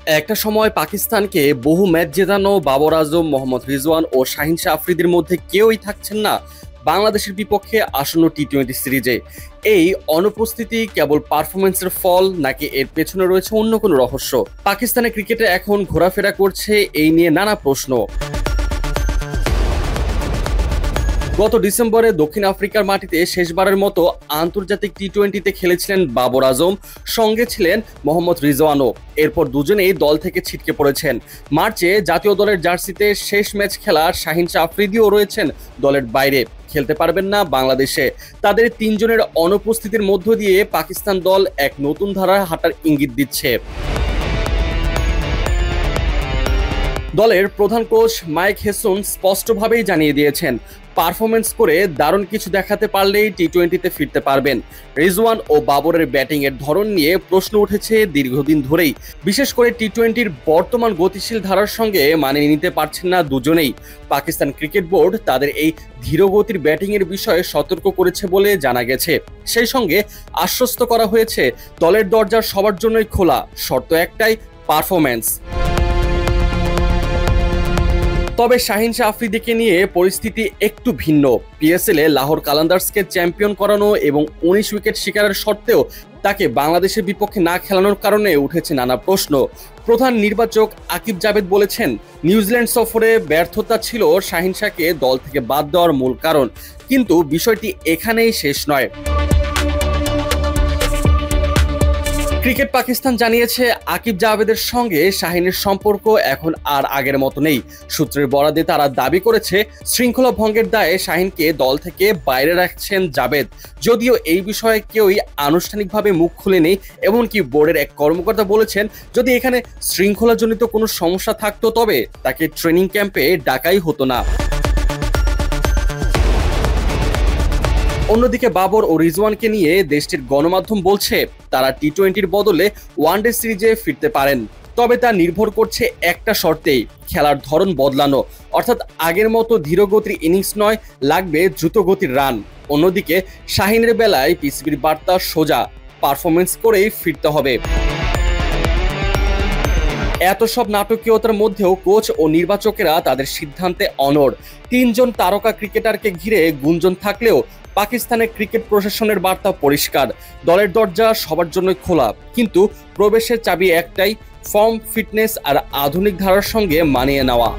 একটা সময় পাকিস্তানকে বহু ম্যাচ জেতানো বাবর আজম, মোহাম্মদ রিজওয়ান ও শাহিন শাহ আফ্রিদির মধ্যে কেউই থাকছেন না বাংলাদেশের বিপক্ষে আসন্ন টি-20 সিরিজে। এই অনুপস্থিতি কেবল পারফরমেন্সের ফল নাকি এর পেছনে রয়েছে অন্য কোনো রহস্য? পাকিস্তানের ক্রিকেটে এখন ঘোরাফেরা করছে এই নিয়ে নানা প্রশ্ন। গত ডিসেম্বরে দক্ষিণ আফ্রিকার মাটিতে শেষবারের মতো আন্তর্জাতিক টি-20তে খেলেছিলেন বাবর আজম, সঙ্গে ছিলেন মোহাম্মদ রিজওয়ানও। এরপর দুজনেই দল থেকে ছিটকে পড়েছেন। মার্চে জাতীয় দলের জার্সিতে শেষ ম্যাচ খেলা শাহিন শাহ আফ্রিদিও রয়েছেন দলের বাইরে, খেলতে পারবেন না বাংলাদেশে। তাদের তিনজনের অনুপস্থিতির মধ্য দিয়ে পাকিস্তান দল এক নতুন ধারা হাঁটার ইঙ্গিত দিচ্ছে। দলের প্রধান কোচ মাইক হেসন স্পষ্টভাবেই জানিয়ে দিয়েছেন, পারফরমেন্স করে দারুণ কিছু দেখাতে পারলেই টি-20তে ফিরতে পারবেন। রিজওয়ান ও বাবরের ব্যাটিং এর ধরন নিয়ে প্রশ্ন উঠেছে দীর্ঘদিন ধরেই। বিশেষ করে টি-20র বর্তমান গতিশীল ধারার সঙ্গে মানিয়ে নিতে পারছেন না দুজনেই। পাকিস্তান ক্রিকেট বোর্ড তাদের এই ধীরগতির ব্যাটিং এর বিষয়ে সতর্ক করেছে বলে জানা গেছে। সেই সঙ্গে আশ্বস্ত করা হয়েছে দলের দরজা সবার জন্যই খোলা, শর্ত একটাই, পারফরমেন্স। তবে শাহিন শাহ আফ্রিদিকে নিয়ে পরিস্থিতি একটু ভিন্ন। পিএসএল এ লাহোর কালান্দার্সকে চ্যাম্পিয়ন করানো এবং 19 উইকেট শিকারের সত্ত্বেও তাকে বাংলাদেশের বিপক্ষে না খেলানোর কারণে উঠেছে নানা প্রশ্ন। প্রধান নির্বাচক আকিব জাভেদ বলেছেন, নিউজিল্যান্ড সফরে ব্যর্থতা ছিল শাহিন শাহকে দল থেকে বাদ দেওয়ার মূল কারণ। কিন্তু বিষয়টি এখানেই শেষ নয়। ক্রিকেট পাকিস্তান জানিয়েছে, আকিব জাভেদের সঙ্গে শাহিনের সম্পর্ক এখন আর আগের মতো নেই। সূত্রের বরাতে তারা দাবি করেছে, শৃঙ্খলা ভঙ্গের দায়ে শাহিনকে দল থেকে বাইরে রাখছেন জাভেদ। যদিও এই বিষয়ে কেউই আনুষ্ঠানিকভাবে মুখ খুলেনি। এমনকি বোর্ডের এক কর্মকর্তা বলেছেন, যদি এখানে শৃঙ্খলাজনিত কোনো সমস্যা থাকতো তবে তাকে ট্রেনিং ক্যাম্পে ডাকাই হতো না। অন্যদিকে বাবর ও রিজওয়ানকে নিয়ে দেশটির গণমাধ্যম বলছে, তারা টি-20র বদলে ওয়ানডে সিরিজে ফিরতে পারেন। তবে তা নির্ভর করছে একটা শর্তেই, খেলার ধরন বদলানো। অর্থাৎ আগের মতো ধীরগতির ইনিংস নয়, লাগবে দ্রুতগতির রান। অন্যদিকে শাহিনের বেলায় পিসিবির বার্তা সোজা, পারফরমেন্স করেই ফিরতে হবে। এত সব নাটকীয়তার মধ্যেও কোচ ও নির্বাচকেরা তাদের সিদ্ধান্তে অনড়। তিনজন তারকা ক্রিকেটারকে ঘিরে গুঞ্জন থাকলেও পাকিস্তানের ক্রিকেট প্রশাসনের বার্তা পরিষ্কার, দলের দরজা সবার জন্যই খোলা, কিন্তু প্রবেশের চাবি একটাই, ফর্ম, ফিটনেস আর আধুনিক ধারার সঙ্গে মানিয়ে নেওয়া।